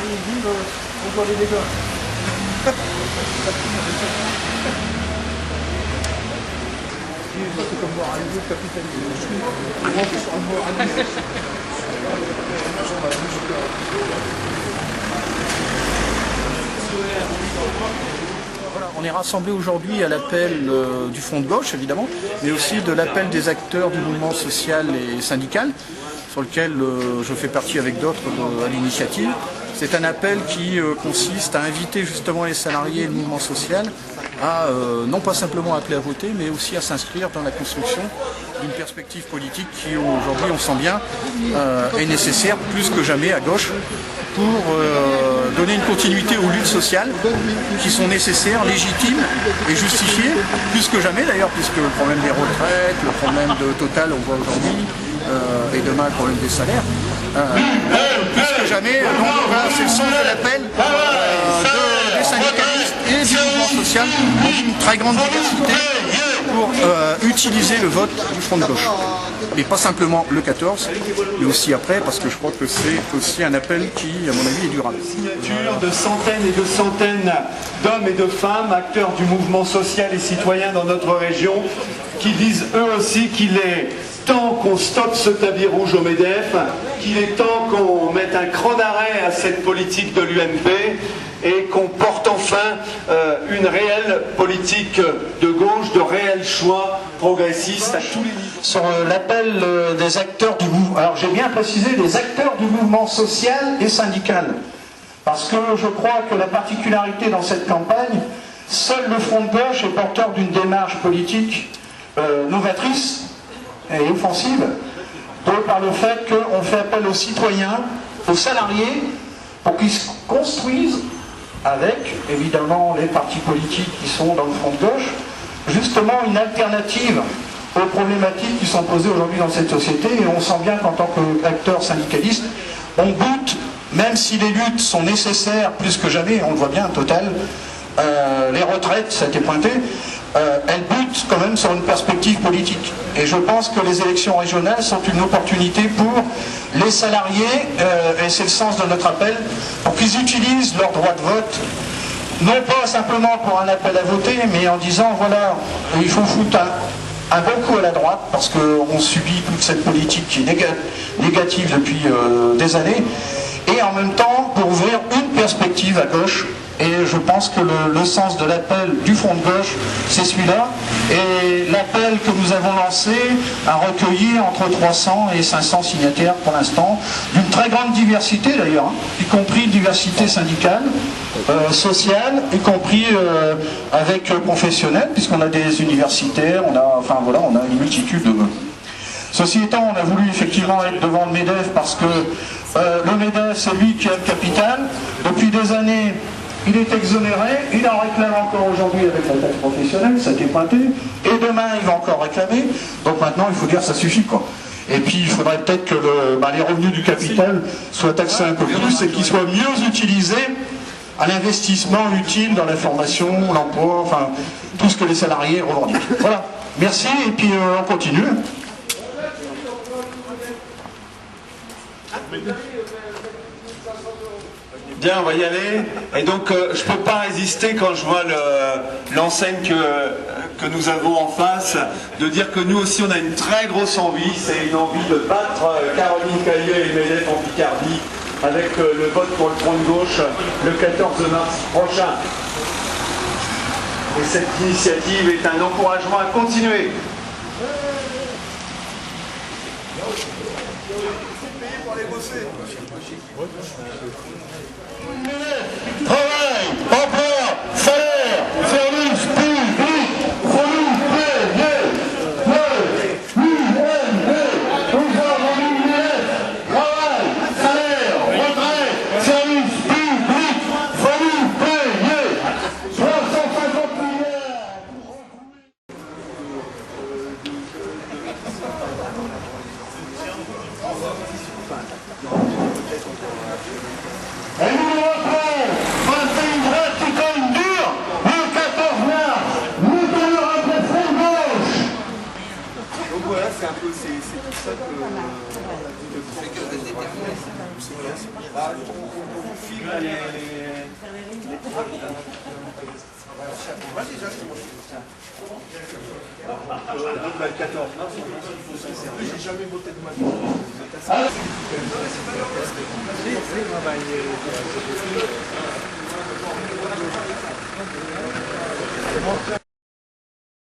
salariés vivent, on voit les dégâts. C'est comme voir un jeu capitalisme. Voilà, on est rassemblés aujourd'hui à l'appel du Front de gauche, évidemment, mais aussi de l'appel des acteurs du mouvement social et syndical, sur lequel je fais partie avec d'autres à l'initiative. C'est un appel qui consiste à inviter justement les salariés et le mouvement social à non pas simplement appeler à voter, mais aussi à s'inscrire dans la construction d'une perspective politique qui aujourd'hui, on sent bien, est nécessaire plus que jamais à gauche pour donner une continuité aux luttes sociales qui sont nécessaires, légitimes et justifiées, plus que jamais d'ailleurs, puisque le problème des retraites, le problème de Total, on voit aujourd'hui, et demain le problème des salaires, plus que jamais, donc voilà, c'est le sens de l'appel des syndicalistes et du mouvement social dans une très grande diversité pour utiliser le vote du Front de gauche. Et pas simplement le 14, mais aussi après, parce que je crois que c'est aussi un appel qui, à mon avis, est durable. Signature de centaines et de centaines d'hommes et de femmes, acteurs du mouvement social et citoyen dans notre région, qui disent eux aussi qu'il est temps qu'on stoppe ce tapis rouge au MEDEF, qu'il est temps qu'on mette un cran d'arrêt à cette politique de l'UMP et qu'on porte enfin une réelle politique de gauche, de réels choix progressistes à tous les niveaux. Sur l'appel des acteurs du mouvement, alors j'ai bien précisé des acteurs du mouvement social et syndical, parce que je crois que la particularité dans cette campagne, seul le Front de gauche est porteur d'une démarche politique novatrice et offensive, par le fait qu'on fait appel aux citoyens, aux salariés, pour qu'ils se construisent avec, évidemment, les partis politiques qui sont dans le Front de gauche, justement une alternative aux problématiques qui sont posées aujourd'hui dans cette société. Et on sent bien qu'en tant qu'acteur syndicaliste, on goûte, même si les luttes sont nécessaires plus que jamais, on le voit bien, Total, les retraites, ça a été pointé, elles butent quand même sur une perspective politique. Et je pense que les élections régionales sont une opportunité pour les salariés, et c'est le sens de notre appel, pour qu'ils utilisent leur droit de vote, non pas simplement pour un appel à voter, mais en disant, voilà, il faut foutre un bon coup à la droite, parce qu'on subit toute cette politique qui est négative depuis des années, et en même temps pour ouvrir une perspective à gauche. Et je pense que le sens de l'appel du Front de gauche, c'est celui-là. Et l'appel que nous avons lancé a recueilli entre 300 et 500 signataires pour l'instant, d'une très grande diversité d'ailleurs, y compris diversité syndicale, sociale, y compris avec professionnels, puisqu'on a des universitaires, on a une multitude de... Ceci étant, on a voulu effectivement être devant le MEDEF parce que le MEDEF, c'est lui qui a le capital. Depuis des années, il est exonéré, il en réclame encore aujourd'hui avec la taxe professionnelle, ça a été pointé, et demain il va encore réclamer, donc maintenant il faut dire ça suffit quoi. Et puis il faudrait peut-être que les revenus du capital soient taxés un peu plus et qu'ils soient mieux utilisés à l'investissement utile dans la formation, l'emploi, enfin tout ce que les salariés revendiquent. Voilà, merci et puis on continue. Bien, on va y aller. Et donc, je ne peux pas résister quand je vois l'enseigne que nous avons en face, de dire que nous aussi, on a une très grosse envie. C'est une envie de battre Caroline Cayeux et le MEDEF en Picardie avec le vote pour le Front de gauche le 14 mars prochain. Et cette initiative est un encouragement à continuer. Travail, emploi, salaire, service public, revenus payés, travail, salaire, retraite, service public, revenus payés, 350 milliards. Et nous le referons face à une vraie citoyenne dure le 14 mars. Nous tenons un peu Front de gauche. Donc voilà, c'est un peu tout ça que... J'ai jamais voté de ma vie.